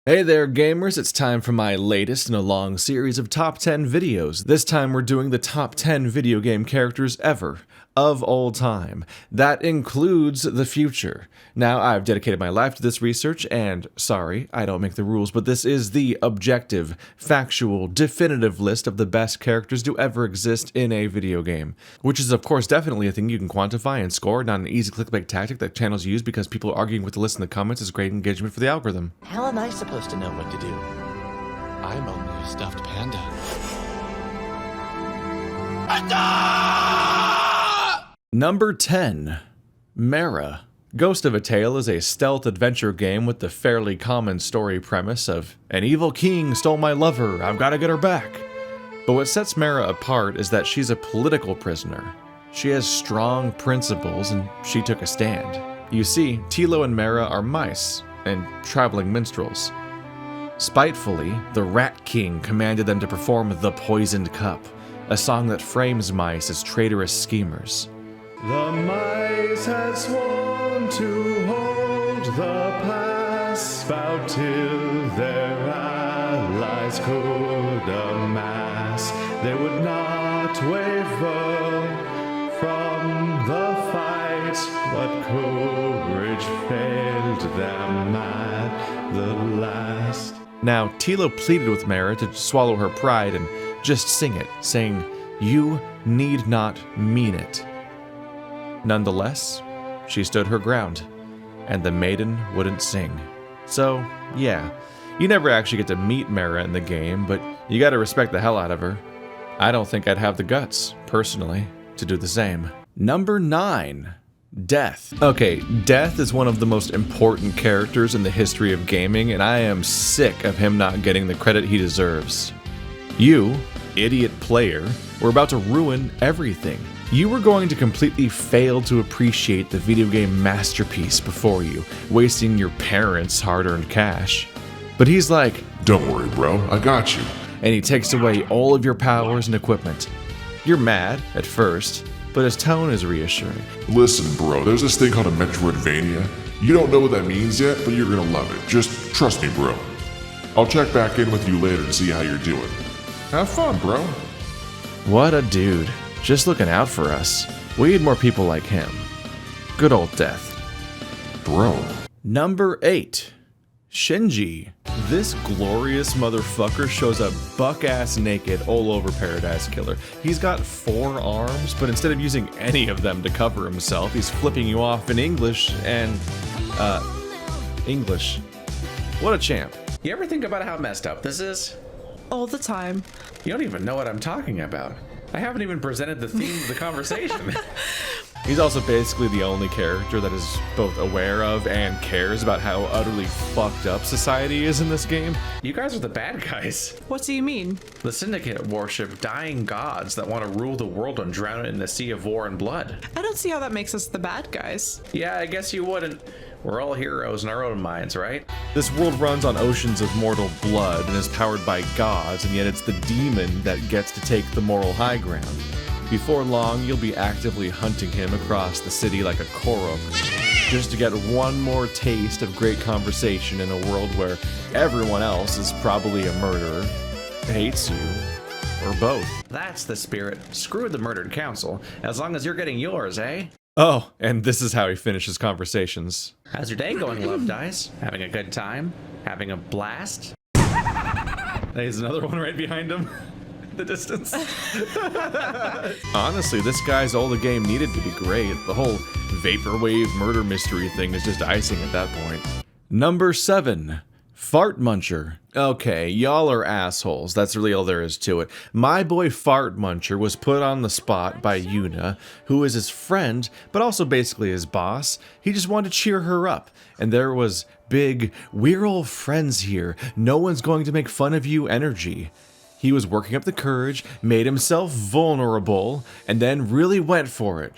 Hey there gamers, it's time for my latest in a long series of top 10 videos. This time we're doing the top 10 video game characters ever, of all time. That includes the future. Now, I've dedicated my life to this research, and sorry, I don't make the rules, but this is the objective, factual, definitive list of the best characters to ever exist in a video game. Which is of course definitely a thing you can quantify and score, not an easy clickbait tactic that channels use because people are arguing with the list in the comments is great engagement for the algorithm. How am I supposed to know what to do? I'm only a stuffed panda. Number 10. Mara. Ghost of a Tale is a stealth adventure game with the fairly common story premise of an evil king stole my lover, I've gotta get her back. But what sets Mara apart is that she's a political prisoner. She has strong principles and she took a stand. You see, Tilo and Mara are mice and traveling minstrels. Spitefully, the Rat King commanded them to perform The Poisoned Cup, a song that frames mice as traitorous schemers. The mice had sworn to hold the pass, vowed till their allies could amass. They would not waver from the fight, but courage failed them at the last. Now, Tilo pleaded with Mara to swallow her pride and just sing it, saying, "You need not mean it." Nonetheless, she stood her ground, and the maiden wouldn't sing. So, yeah, you never actually get to meet Mara in the game, but you gotta respect the hell out of her. I don't think I'd have the guts, personally, to do the same. Number 9. Death. Okay, Death is one of the most important characters in the history of gaming, and I am sick of him not getting the credit he deserves. You, idiot player, were about to ruin everything. You were going to completely fail to appreciate the video game masterpiece before you, wasting your parents' hard-earned cash. But he's like, "Don't worry, bro, I got you." And he takes away all of your powers and equipment. You're mad at first, but his tone is reassuring. "Listen, bro, there's this thing called a Metroidvania. You don't know what that means yet, but you're gonna love it. Just trust me, bro. I'll check back in with you later to see how you're doing. Have fun, bro." What a dude. Just looking out for us. We need more people like him. Good old Death. Bro. Number 8. Shinji. This glorious motherfucker shows up buck-ass naked all over Paradise Killer. He's got 4 arms, but instead of using any of them to cover himself, he's flipping you off in English and, English. What a champ. You ever think about how messed up this is? All the time. You don't even know what I'm talking about. I haven't even presented the theme of the conversation. He's also basically the only character that is both aware of and cares about how utterly fucked up society is in this game. You guys are the bad guys. What do you mean? The Syndicate worship dying gods that want to rule the world and drown it in a sea of war and blood. I don't see how that makes us the bad guys. Yeah, I guess you wouldn't. We're all heroes in our own minds, right? This world runs on oceans of mortal blood and is powered by gods, and yet it's the demon that gets to take the moral high ground. Before long, you'll be actively hunting him across the city like a Korok, just to get one more taste of great conversation in a world where everyone else is probably a murderer, hates you, or both. That's the spirit. Screw the murdered council, as long as you're getting yours, eh? Oh, and this is how he finishes conversations. How's your day going, Love Dice? Having a good time? Having a blast? There's another one right behind him. The distance. Honestly, this guy's all the game needed to be great. The whole vaporwave murder mystery thing is just icing at that point. Number 7. Fart Muncher. Okay, y'all are assholes. That's really all there is to it. My boy Fart Muncher was put on the spot by Yuna, who is his friend, but also basically his boss. He just wanted to cheer her up. And there was big, "we're all friends here, no one's going to make fun of you" energy. He was working up the courage, made himself vulnerable, and then really went for it.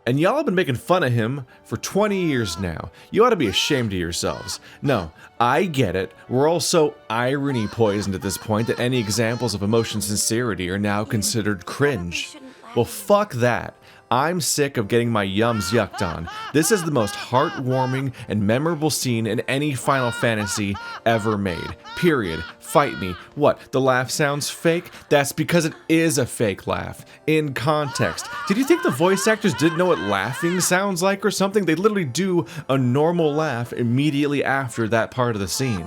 And y'all have been making fun of him for 20 years now. You ought to be ashamed of yourselves. No, I get it. We're all so irony poisoned at this point that any examples of emotion sincerity are now considered cringe. Well, fuck that. I'm sick of getting my yums yucked on. This is the most heartwarming and memorable scene in any Final Fantasy ever made. Period. Fight me. What? The laugh sounds fake? That's because it is a fake laugh. In context. Did you think the voice actors didn't know what laughing sounds like or something? They literally do a normal laugh immediately after that part of the scene.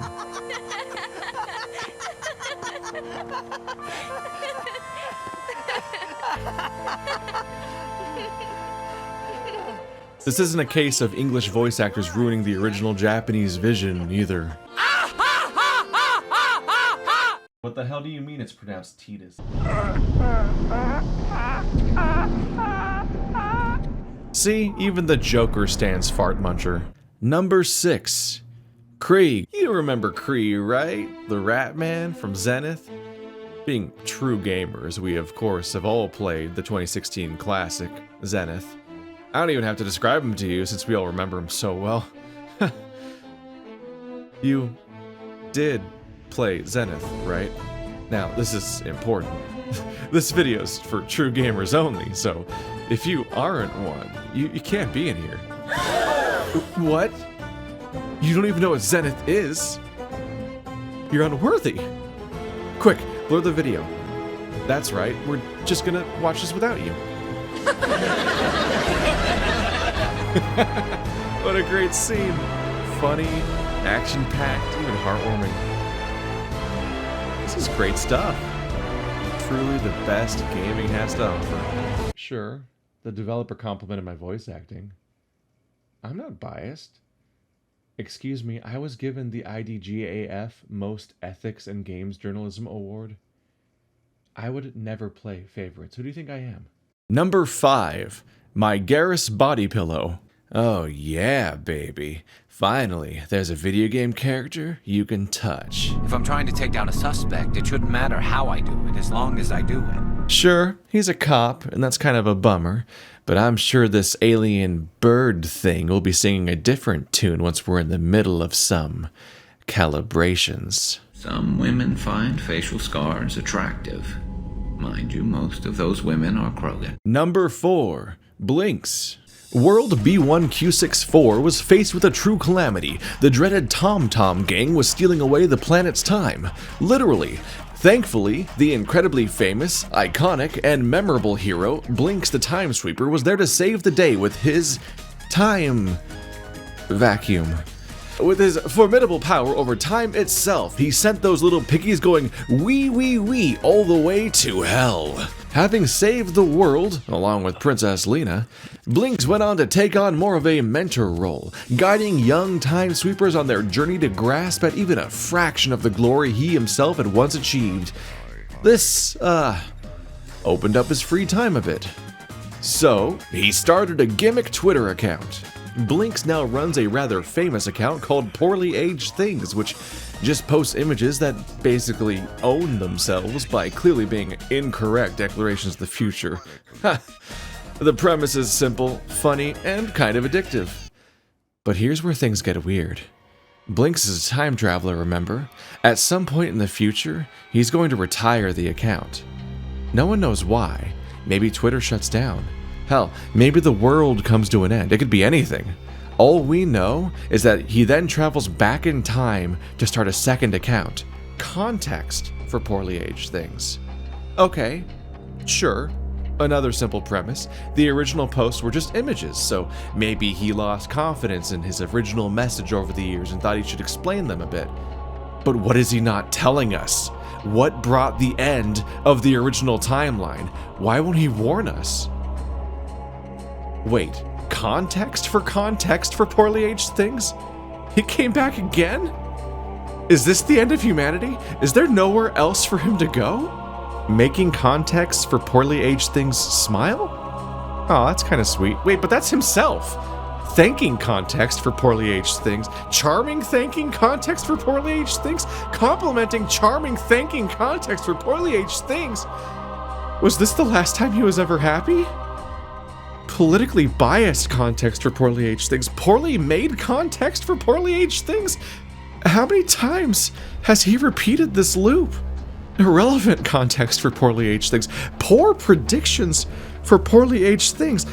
This isn't a case of English voice actors ruining the original Japanese vision, either. What the hell do you mean it's pronounced Titus? See, even the Joker stands fart muncher. Number 6. Krieg. You remember Krieg, right? The Rat Man from Zenith? Being true gamers, we of course have all played the 2016 classic, Zenith. I don't even have to describe him to you since we all remember him so well. You did play Zenith, right? Now, this is important. This video's for true gamers only, so if you aren't one, you can't be in here. What? You don't even know what Zenith is? You're unworthy. Quick, blur the video. That's right, we're just gonna watch this without you. What a great scene. Funny, action-packed, even heartwarming. This is great stuff. Truly the best gaming has to offer. Sure, the developer complimented my voice acting. I'm not biased. Excuse me, I was given the IDGAF Most Ethics and Games Journalism Award. I would never play favorites. Who do you think I am? Number 5. My Garrus body pillow. Oh yeah, baby. Finally, there's a video game character you can touch. If I'm trying to take down a suspect, it shouldn't matter how I do it, as long as I do it. Sure, he's a cop, and that's kind of a bummer, but I'm sure this alien bird thing will be singing a different tune once we're in the middle of some calibrations. Some women find facial scars attractive. Mind you, most of those women are Krogan. Number 4. Blinx. World B1Q64 was faced with a true calamity. The dreaded Tom Tom gang was stealing away the planet's time. Literally. Thankfully, the incredibly famous, iconic, and memorable hero, Blinx the Time Sweeper, was there to save the day with his time vacuum. With his formidable power over time itself, he sent those little piggies going wee wee wee all the way to hell. Having saved the world, along with Princess Lena, Blinx went on to take on more of a mentor role, guiding young time sweepers on their journey to grasp at even a fraction of the glory he himself had once achieved. This, opened up his free time a bit. So, he started a gimmick Twitter account. Blinx now runs a rather famous account called Poorly Aged Things, which just posts images that basically own themselves by clearly being incorrect declarations of the future. The premise is simple, funny, and kind of addictive. But here's where things get weird. Blinx is a time traveler, remember? At some point in the future, he's going to retire the account. No one knows why. Maybe Twitter shuts down. Hell, maybe the world comes to an end. It could be anything. All we know is that he then travels back in time to start a second account. Context for Poorly Aged Things. Okay, sure. Another simple premise. The original posts were just images, so maybe he lost confidence in his original message over the years and thought he should explain them a bit. But what is he not telling us? What brought the end of the original timeline? Why won't he warn us? Wait, context for Poorly Aged Things? He came back again? Is this the end of humanity? Is there nowhere else for him to go? Making context for Poorly Aged Things smile? Oh, that's kind of sweet. Wait, but that's himself. Thanking context for Poorly Aged Things. Charming thanking context for Poorly Aged Things. Complimenting charming thanking context for Poorly Aged Things. Was this the last time he was ever happy? Politically biased context for Poorly Aged Things. Poorly made context for Poorly Aged Things. How many times has he repeated this loop? Irrelevant context for Poorly Aged Things. Poor predictions for poorly aged things.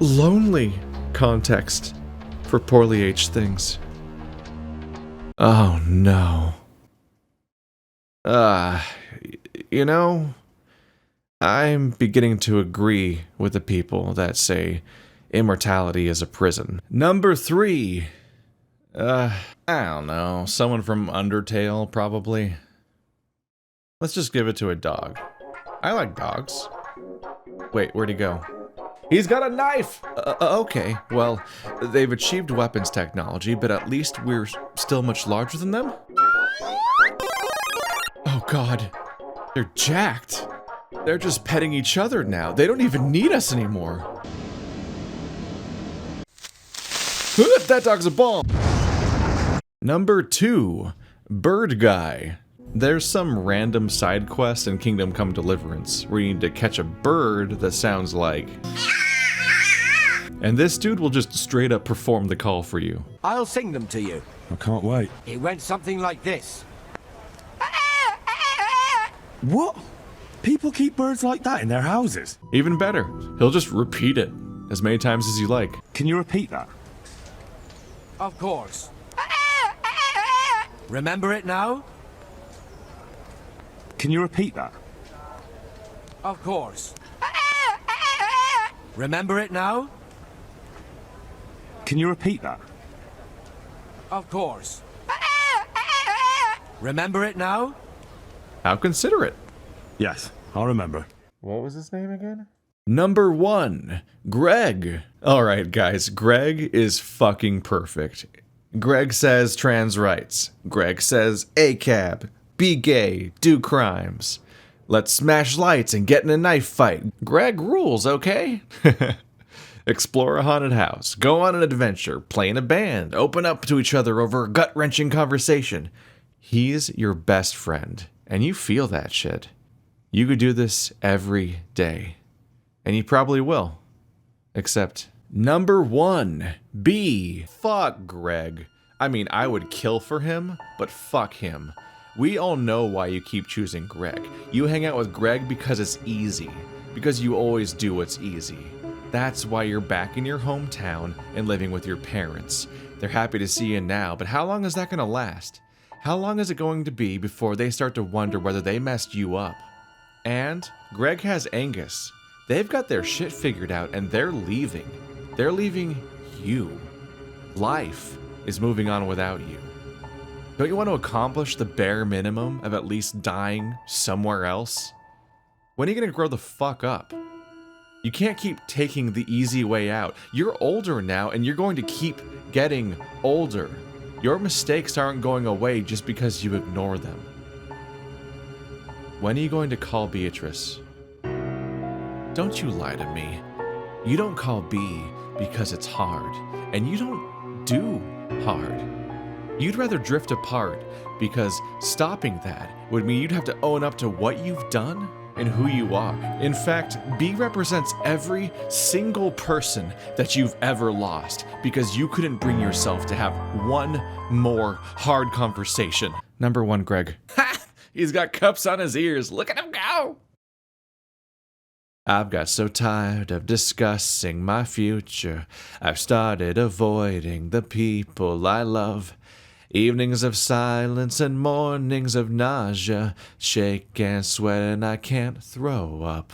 Lonely context for poorly aged things. Oh no. You know, I'm beginning to agree with the people that say immortality is a prison. Number 3. I don't know, someone from Undertale, probably. Let's just give it to a dog. I like dogs. Wait, where'd he go? He's got a knife! Okay, well, they've achieved weapons technology, but at least we're still much larger than them? Oh god, they're jacked. They're just petting each other now. They don't even need us anymore. That dog's a bomb! Number 2, Bird Guy. There's some random side quest in Kingdom Come Deliverance where you need to catch a bird that sounds like... And this dude will just straight up perform the call for you. I'll sing them to you. I can't wait. It went something like this. What? People keep birds like that in their houses? Even better, he'll just repeat it as many times as you like. Can you repeat that? Of course. Remember it now? Can you repeat that? Of course. Remember it now? Can you repeat that? Of course. Remember it now? How considerate. Yes, I'll remember. What was his name again? Number 1, Greg. Alright guys, Greg is fucking perfect. Greg says trans rights. Greg says ACAB, be gay, do crimes. Let's smash lights and get in a knife fight. Greg rules, okay? Explore a haunted house, go on an adventure, play in a band, open up to each other over a gut-wrenching conversation. He's your best friend, and you feel that shit. You could do this every day. And you probably will. Except, number 1, B. Fuck Greg. I mean, I would kill for him, but fuck him. We all know why you keep choosing Greg. You hang out with Greg because it's easy. Because you always do what's easy. That's why you're back in your hometown and living with your parents. They're happy to see you now, but how long is that gonna last? How long is it going to be before they start to wonder whether they messed you up? And Greg has Angus. They've got their shit figured out and they're leaving. They're leaving you. Life is moving on without you. Don't you want to accomplish the bare minimum of at least dying somewhere else? When are you gonna grow the fuck up? You can't keep taking the easy way out. You're older now and you're going to keep getting older. Your mistakes aren't going away just because you ignore them. When are you going to call Beatrice? Don't you lie to me. You don't call B because it's hard, and you don't do hard. You'd rather drift apart because stopping that would mean you'd have to own up to what you've done and who you are. In fact, B represents every single person that you've ever lost because you couldn't bring yourself to have one more hard conversation. Number 1, Greg. Ha! He's got cups on his ears. Look at him go! I've got so tired of discussing my future. I've started avoiding the people I love. Evenings of silence and mornings of nausea. Shake and sweat and I can't throw up.